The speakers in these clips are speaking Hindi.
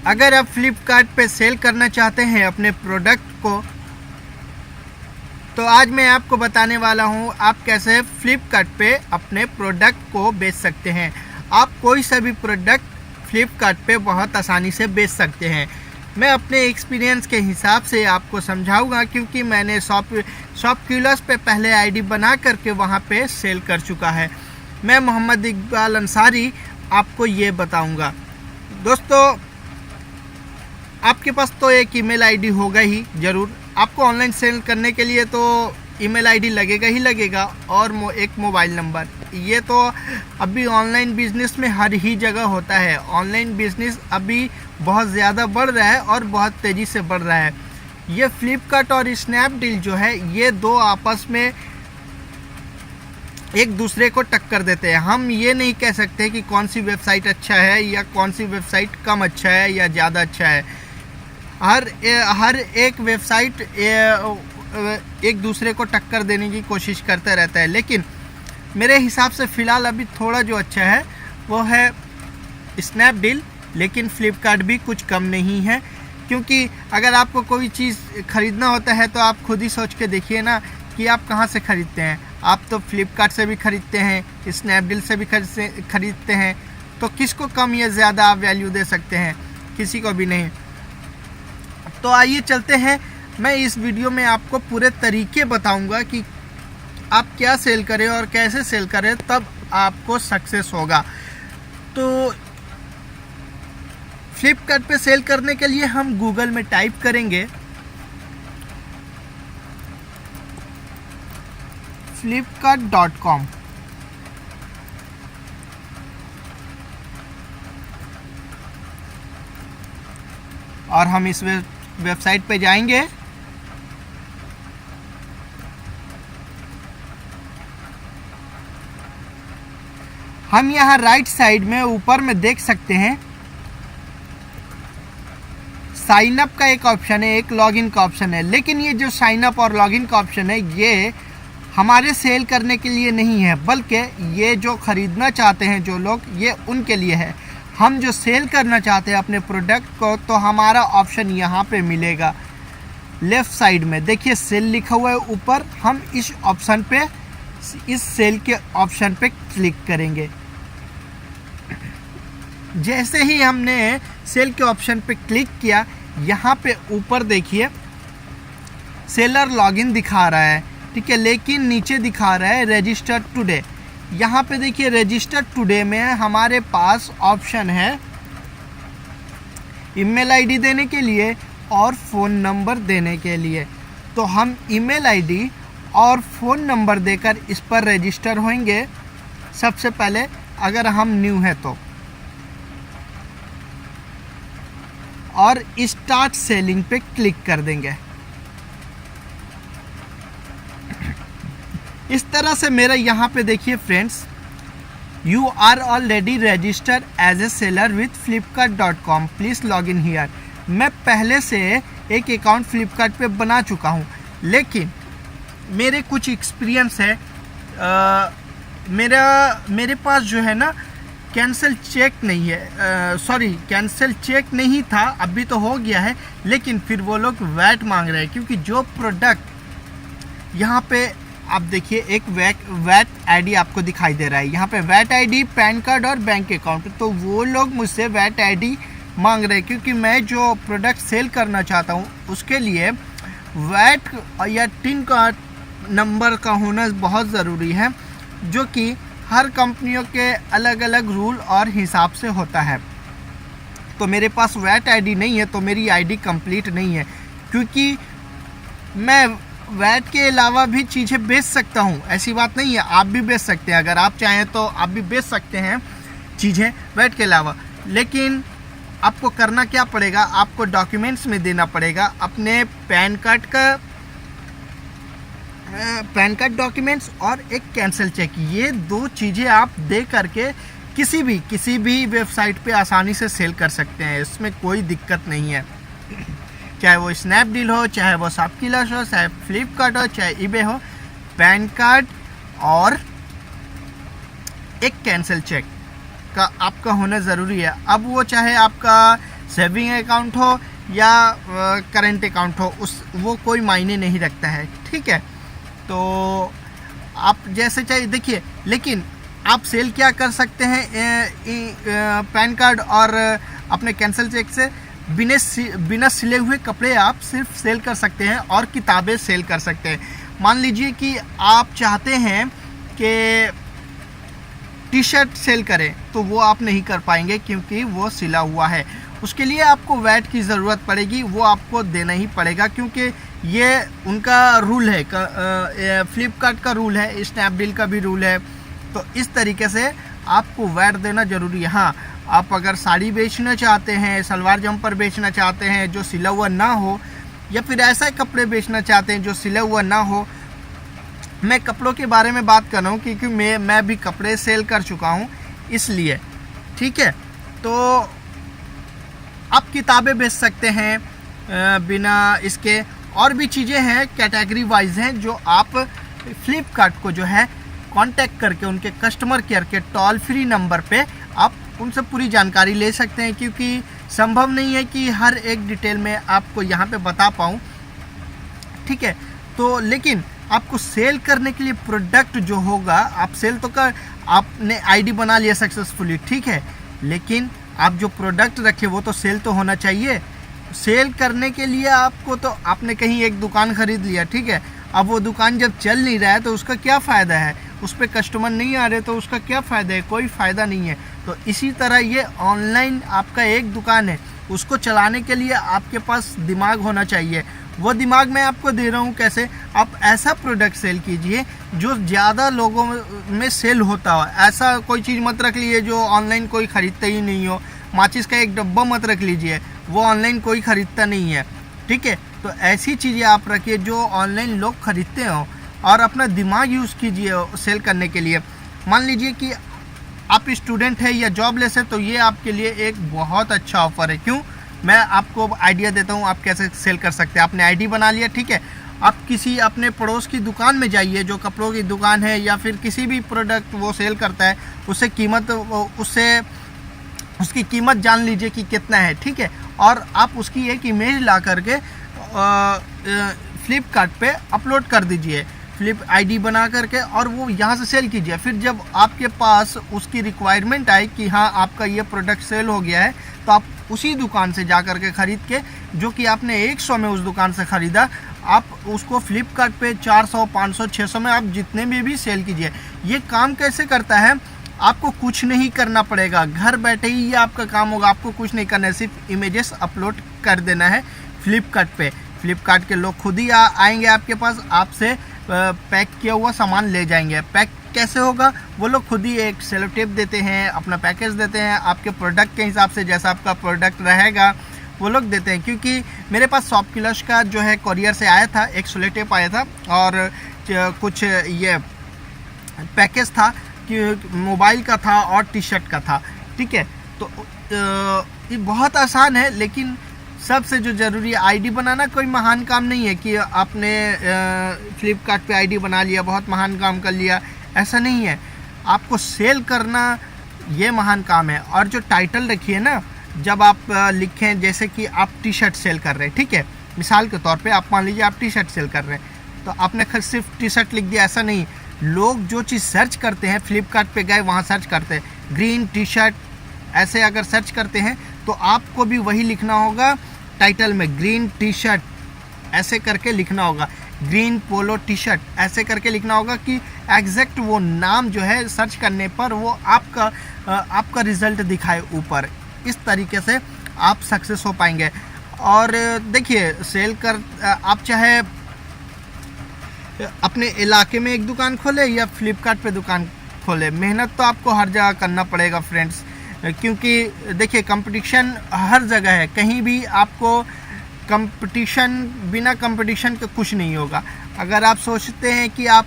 अगर आप फ्लिपकार्ट पे सेल करना चाहते हैं अपने प्रोडक्ट को, तो आज मैं आपको बताने वाला हूं आप कैसे फ्लिपकार्ट पे अपने प्रोडक्ट को बेच सकते हैं। आप कोई सा भी प्रोडक्ट फ्लिपकार्ट पे बहुत आसानी से बेच सकते हैं। मैं अपने एक्सपीरियंस के हिसाब से आपको समझाऊंगा, क्योंकि मैंने शॉपक्लूज पे पहले आईडी बना करके वहाँ पे सेल कर चुका है। मैं मोहम्मद इकबाल अंसारी आपको ये बताऊंगा। दोस्तों, आपके पास तो एक ईमेल आईडी होगा ही ज़रूर। आपको ऑनलाइन सेल करने के लिए तो ईमेल आईडी लगेगा ही लगेगा, और एक मोबाइल नंबर। ये तो अभी ऑनलाइन बिजनेस में हर ही जगह होता है। ऑनलाइन बिजनेस अभी बहुत ज़्यादा बढ़ रहा है और बहुत तेज़ी से बढ़ रहा है। ये फ्लिपकार्ट और स्नैपडील जो है, ये दो आपस में एक दूसरे को टक्कर देते हैं। हम ये नहीं कह सकते कि कौन सी वेबसाइट अच्छा है या कौन सी वेबसाइट कम अच्छा है या ज़्यादा अच्छा है। हर एक वेबसाइट एक दूसरे को टक्कर देने की कोशिश करता रहता है, लेकिन मेरे हिसाब से फ़िलहाल अभी थोड़ा जो अच्छा है वो है स्नैपडील, लेकिन फ्लिपकार्ट भी कुछ कम नहीं है। क्योंकि अगर आपको कोई चीज़ ख़रीदना होता है तो आप खुद ही सोच के देखिए ना कि आप कहाँ से ख़रीदते हैं। आप तो फ्लिपकार्ट से भी ख़रीदते हैं, स्नैपडील से भी ख़रीदते हैं, तो किसको कम या ज़्यादा आप वैल्यू दे सकते हैं? किसी को भी नहीं। तो आइए चलते हैं। मैं इस वीडियो में आपको पूरे तरीके बताऊंगा कि आप क्या सेल करें और कैसे सेल करें, तब आपको सक्सेस होगा। तो फ्लिपकार्ट पे सेल करने के लिए हम गूगल में टाइप करेंगे flipkart.com। और हम इस वेबसाइट पे जाएंगे। हम यहाँ राइट साइड में ऊपर में देख सकते हैं साइन अप का एक ऑप्शन है, एक लॉगिन का ऑप्शन है। लेकिन ये जो साइन अप और लॉगिन का ऑप्शन है, ये हमारे सेल करने के लिए नहीं है, बल्कि ये जो ख़रीदना चाहते हैं जो लोग, ये उनके लिए है। हम जो सेल करना चाहते हैं अपने प्रोडक्ट को, तो हमारा ऑप्शन यहाँ पे मिलेगा लेफ़्ट साइड में। देखिए सेल लिखा हुआ है ऊपर। हम इस ऑप्शन पे, इस सेल के ऑप्शन पे क्लिक करेंगे। जैसे ही हमने सेल के ऑप्शन पे क्लिक किया, यहाँ पे ऊपर देखिए सेलर लॉगिन दिखा रहा है, ठीक है, लेकिन नीचे दिखा रहा है रजिस्टर टुडे। यहाँ पे देखिए रजिस्टर टुडे में हमारे पास ऑप्शन है ईमेल आईडी देने के लिए और फ़ोन नंबर देने के लिए। तो हम ईमेल आईडी और फ़ोन नंबर देकर इस पर रजिस्टर होंगे सबसे पहले, अगर हम न्यू है तो, और स्टार्ट सेलिंग पे क्लिक कर देंगे। इस तरह से मेरा यहाँ पे देखिए friends, you are already registered as a seller with flipkart.com, please log in here. मैं पहले से एक अकाउंट फ्लिपकार्ट पे बना चुका हूँ, लेकिन मेरे कुछ एक्सपीरियंस है। मेरे पास जो है ना कैंसिल चेक नहीं है, सॉरी कैंसिल चेक नहीं था, अभी तो हो गया है, लेकिन फिर वो लोग वैट मांग रहे हैं। क्योंकि जो प्रोडक्ट यहाँ पे आप देखिए, एक वैट आईडी आपको दिखाई दे रहा है यहाँ पे, वैट आईडी, पैन कार्ड और बैंक अकाउंट। तो वो लोग मुझसे वैट आईडी मांग रहे हैं, क्योंकि मैं जो प्रोडक्ट सेल करना चाहता हूँ उसके लिए वैट या टिन का नंबर का होना बहुत ज़रूरी है, जो कि हर कंपनियों के अलग अलग रूल और हिसाब से होता है। तो मेरे पास वैट आईडी नहीं है, तो मेरी आईडी कंप्लीट नहीं है। क्योंकि मैं वैट के अलावा भी चीज़ें बेच सकता हूँ, ऐसी बात नहीं है। आप भी बेच सकते हैं, अगर आप चाहें तो आप भी बेच सकते हैं चीज़ें वैट के अलावा। लेकिन आपको करना क्या पड़ेगा, आपको डॉक्यूमेंट्स में देना पड़ेगा अपने पैन कार्ड डॉक्यूमेंट्स और एक कैंसिल चेक। ये दो चीज़ें आप दे करके किसी भी वेबसाइट पे आसानी से सेल कर सकते हैं। इसमें कोई दिक्कत नहीं है, चाहे वो स्नैपडील हो, चाहे वो शॉपक्लूज हो, चाहे फ्लिपकार्ट हो, चाहे ईबे हो। पैन कार्ड और एक कैंसिल चेक का आपका होना ज़रूरी है। अब वो चाहे आपका सेविंग अकाउंट हो या करंट अकाउंट हो, वो कोई मायने नहीं रखता है, ठीक है। तो आप जैसे चाहिए देखिए, लेकिन आप सेल क्या कर सकते हैं पैन कार्ड और अपने कैंसिल चेक से, बिना सिले हुए कपड़े आप सिर्फ सेल कर सकते हैं और किताबें सेल कर सकते हैं। मान लीजिए कि आप चाहते हैं कि टी शर्ट सेल करें, तो वो आप नहीं कर पाएंगे क्योंकि वो सिला हुआ है। उसके लिए आपको वैट की ज़रूरत पड़ेगी, वो आपको देना ही पड़ेगा क्योंकि ये उनका रूल है, फ्लिपकार्ट का रूल है, स्नैपडील का भी रूल है। तो इस तरीके से आपको वैट देना ज़रूरी है। हाँ, आप अगर साड़ी बेचना चाहते हैं, सलवार जंपर बेचना चाहते हैं जो सिला हुआ ना हो, या फिर ऐसा कपड़े बेचना चाहते हैं जो सिला हुआ ना हो, मैं कपड़ों के बारे में बात कर रहा हूँ क्योंकि मैं भी कपड़े सेल कर चुका हूँ, इसलिए, ठीक है। तो आप किताबें बेच सकते हैं बिना इसके, और भी चीज़ें हैं कैटेगरी वाइज हैं जो आप फ्लिपकार्ट को जो है कांटेक्ट करके उनके कस्टमर केयर के टोल फ्री नंबर पे आप उनसे पूरी जानकारी ले सकते हैं, क्योंकि संभव नहीं है कि हर एक डिटेल में आपको यहाँ पे बता पाऊँ, ठीक है। तो लेकिन आपको सेल करने के लिए प्रोडक्ट जो होगा, आप सेल तो कर, आपने आईडी बना लिया सक्सेसफुली, ठीक है, लेकिन आप जो प्रोडक्ट रखे वो तो सेल तो होना चाहिए। सेल करने के लिए आपको, तो आपने कहीं एक दुकान खरीद लिया, ठीक है, अब वो दुकान जब चल नहीं रहा है तो उसका क्या फ़ायदा है, उस पर कस्टमर नहीं आ रहे तो उसका क्या फ़ायदा है, कोई फ़ायदा नहीं है। तो इसी तरह ये ऑनलाइन आपका एक दुकान है, उसको चलाने के लिए आपके पास दिमाग होना चाहिए। वो दिमाग मैं आपको दे रहा हूँ कैसे, आप ऐसा प्रोडक्ट सेल कीजिए जो ज़्यादा लोगों में सेल होता हो। ऐसा कोई चीज़ मत रख लीजिए जो ऑनलाइन कोई ख़रीदता ही नहीं हो। माचिस का एक डब्बा मत रख लीजिए, वो ऑनलाइन कोई ख़रीदता नहीं है, ठीक है। तो ऐसी चीज़ें आप रखिए जो ऑनलाइन लोग ख़रीदते हो, और अपना दिमाग यूज़ कीजिए सेल करने के लिए। मान लीजिए कि आप स्टूडेंट हैं या जॉबलेस है, तो ये आपके लिए एक बहुत अच्छा ऑफ़र है। क्यों, मैं आपको आइडिया देता हूँ आप कैसे सेल कर सकते हैं। आपने आईडी बना लिया, ठीक है, आप किसी अपने पड़ोस की दुकान में जाइए जो कपड़ों की दुकान है या फिर किसी भी प्रोडक्ट वो सेल करता है, उसकी कीमत जान लीजिए कि कितना है, ठीक है, और आप उसकी एक इमेज ला करके फ्लिपकार्ट पे अपलोड कर दीजिए, फ्लिप आईडी बना करके, और वो यहाँ से सेल कीजिए। फिर जब आपके पास उसकी रिक्वायरमेंट आए कि हाँ आपका ये प्रोडक्ट सेल हो गया है, तो आप उसी दुकान से जा कर के ख़रीद के, जो कि आपने 100 में उस दुकान से ख़रीदा, आप उसको फ्लिपकार्ट पे 400, 500, 600 में आप जितने में भी सेल कीजिए। ये काम कैसे करता है, आपको कुछ नहीं करना पड़ेगा, घर बैठे ही ये आपका काम होगा। आपको कुछ नहीं करना है, सिर्फ इमेजेस अपलोड कर देना है फ्लिपकार्ट पे। फ्लिपकार्ट के लोग खुद ही आएंगे आपके पास, आपसे पैक किया हुआ सामान ले जाएंगे। पैक कैसे होगा, वो लोग खुद ही एक सेलो टेप देते हैं, अपना पैकेज देते हैं, आपके प्रोडक्ट के हिसाब से जैसा आपका प्रोडक्ट रहेगा वो लोग देते हैं। क्योंकि मेरे पास सॉफ्ट किलर्स का जो है कोरियर से आया था, एक सेलो टेप आया था और कुछ ये पैकेज था कि मोबाइल का था और टी शर्ट का था, ठीक है। तो ये बहुत आसान है, लेकिन सबसे जो ज़रूरी है, आईडी बनाना कोई महान काम नहीं है कि आपने फ्लिपकार्ट पे आईडी बना लिया, बहुत महान काम कर लिया, ऐसा नहीं है। आपको सेल करना ये महान काम है। और जो टाइटल रखिए ना, जब आप लिखें जैसे कि आप टी शर्ट सेल कर रहे हैं, ठीक है, मिसाल के तौर पे आप मान लीजिए आप टी शर्ट सेल कर रहे हैं, तो आपने सिर्फ टी शर्ट लिख दिया, ऐसा नहीं। लोग जो चीज़ सर्च करते हैं, फ्लिपकार्ट पे गए वहाँ सर्च करते हैं ग्रीन टी शर्ट, ऐसे अगर सर्च करते हैं तो आपको भी वही लिखना होगा टाइटल में, ग्रीन टी शर्ट ऐसे करके लिखना होगा, ग्रीन पोलो टी शर्ट ऐसे करके लिखना होगा कि एग्जैक्ट वो नाम जो है सर्च करने पर वो आपका रिज़ल्ट दिखाए ऊपर। इस तरीके से आप सक्सेस हो पाएंगे। और देखिए, सेल कर आप चाहे अपने इलाके में एक दुकान खोले या फ्लिपकार्ट पे दुकान खोले, मेहनत तो आपको हर जगह करना पड़ेगा फ्रेंड्स, क्योंकि देखिए कंपटीशन हर जगह है। कहीं भी आपको बिना कंपटीशन के कुछ नहीं होगा। अगर आप सोचते हैं कि आप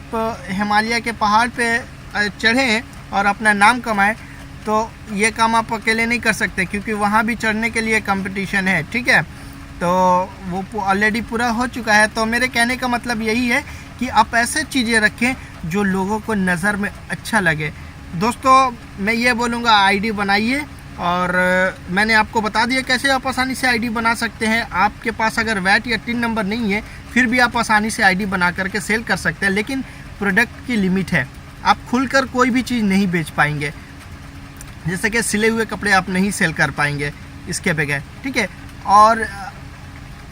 हिमालय के पहाड़ पे चढ़ें और अपना नाम कमाएं, तो ये काम आप अकेले नहीं कर सकते, क्योंकि वहाँ भी चढ़ने के लिए कंपटीशन है, ठीक है। तो वो ऑलरेडी पूरा हो चुका है। तो मेरे कहने का मतलब यही है कि आप ऐसे चीज़ें रखें जो लोगों को नज़र में अच्छा लगे। दोस्तों, मैं ये बोलूँगा आईडी बनाइए, और मैंने आपको बता दिया कैसे आप आसानी से आईडी बना सकते हैं। आपके पास अगर वैट या टिन नंबर नहीं है फिर भी आप आसानी से आईडी बना करके सेल कर सकते हैं, लेकिन प्रोडक्ट की लिमिट है। आप खुलकर कोई भी चीज़ नहीं बेच पाएंगे, जैसे कि सिले हुए कपड़े आप नहीं सेल कर पाएंगे इसके बगैर, ठीक है। और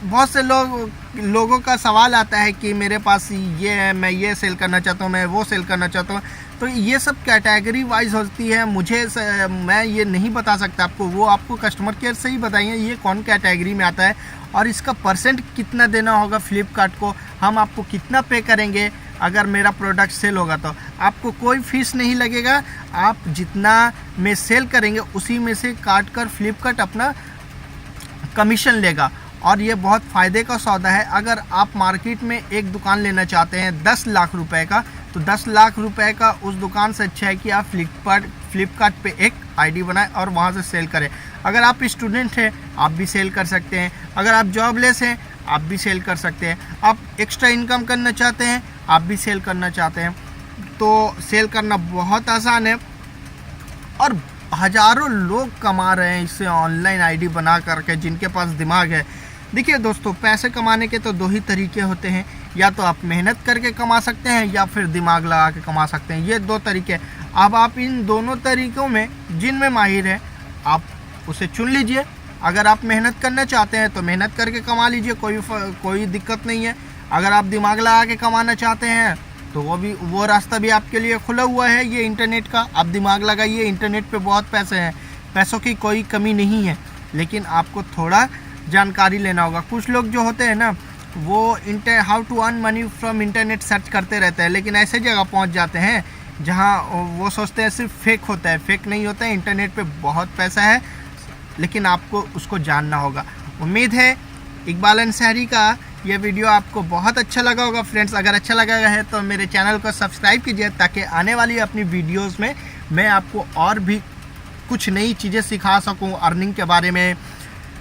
बहुत से लोगों का सवाल आता है कि मेरे पास ये है, मैं ये सेल करना चाहता हूँ, मैं वो सेल करना चाहता हूँ। तो ये सब कैटेगरी वाइज होती है, मैं ये नहीं बता सकता आपको, वो आपको कस्टमर केयर से ही बताइए ये कौन कैटेगरी में आता है और इसका परसेंट कितना देना होगा फ्लिपकार्ट को, हम आपको कितना पे करेंगे अगर मेरा प्रोडक्ट सेल होगा। तो आपको कोई फीस नहीं लगेगा, आप जितना में सेल करेंगे उसी में से काट कर फ्लिपकार्ट अपना कमीशन लेगा। और ये बहुत फ़ायदे का सौदा है। अगर आप मार्केट में एक दुकान लेना चाहते हैं 10 लाख रुपए का, तो 10 लाख रुपए का उस दुकान से अच्छा है कि आप फ्लिपकार्ट पे एक आईडी बनाएं और वहाँ से सेल करें। अगर आप स्टूडेंट हैं आप भी सेल कर सकते हैं, अगर आप जॉबलेस हैं आप भी सेल कर सकते हैं, आप एक्स्ट्रा इनकम करना चाहते हैं आप भी सेल करना चाहते हैं, तो सेल करना बहुत आसान है और हज़ारों लोग कमा रहे हैं इससे ऑनलाइन आईडी बना करके जिनके पास दिमाग है। देखिए दोस्तों, पैसे कमाने के तो दो ही तरीके होते हैं, या तो आप मेहनत करके कमा सकते हैं या फिर दिमाग लगा के कमा सकते हैं, ये दो तरीके। अब आप इन दोनों तरीक़ों में जिनमें माहिर हैं आप उसे चुन लीजिए। अगर आप मेहनत करना चाहते हैं तो मेहनत करके कमा लीजिए, कोई दिक्कत नहीं है। अगर आप दिमाग लगा के कमाना चाहते हैं तो वो रास्ता भी आपके लिए खुला हुआ है, ये इंटरनेट का। आप दिमाग लगाइए, इंटरनेट पे बहुत पैसे हैं, पैसों की कोई कमी नहीं है, लेकिन आपको थोड़ा जानकारी लेना होगा। कुछ लोग जो होते हैं ना वो how to earn money from internet search करते रहते हैं, लेकिन ऐसे जगह पहुंच जाते हैं जहां वो सोचते हैं सिर्फ फेक होता है। फेक नहीं होता है, इंटरनेट पे बहुत पैसा है, लेकिन आपको उसको जानना होगा। उम्मीद है इकबाल अंसारी का ये वीडियो आपको बहुत अच्छा लगा होगा फ्रेंड्स। अगर अच्छा लगा है तो मेरे चैनल को सब्सक्राइब कीजिए ताकि आने वाली अपनी वीडियोस में मैं आपको और भी कुछ नई चीज़ें सिखा सकूं, अर्निंग के बारे में,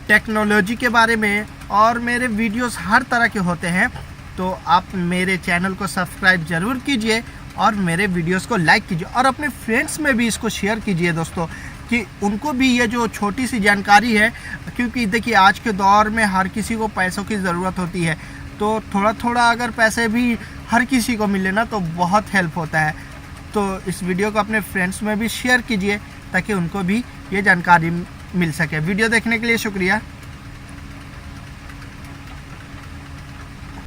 टेक्नोलॉजी के बारे में। और मेरे वीडियोस हर तरह के होते हैं, तो आप मेरे चैनल को सब्सक्राइब ज़रूर कीजिए और मेरे वीडियोस को लाइक कीजिए और अपने फ्रेंड्स में भी इसको शेयर कीजिए दोस्तों, कि उनको भी ये जो छोटी सी जानकारी है, क्योंकि देखिए आज के दौर में हर किसी को पैसों की ज़रूरत होती है, तो थोड़ा थोड़ा अगर पैसे भी हर किसी को मिले ना तो बहुत हेल्प होता है। तो इस वीडियो को अपने फ्रेंड्स में भी शेयर कीजिए ताकि उनको भी ये जानकारी मिल सके। वीडियो देखने के लिए शुक्रिया।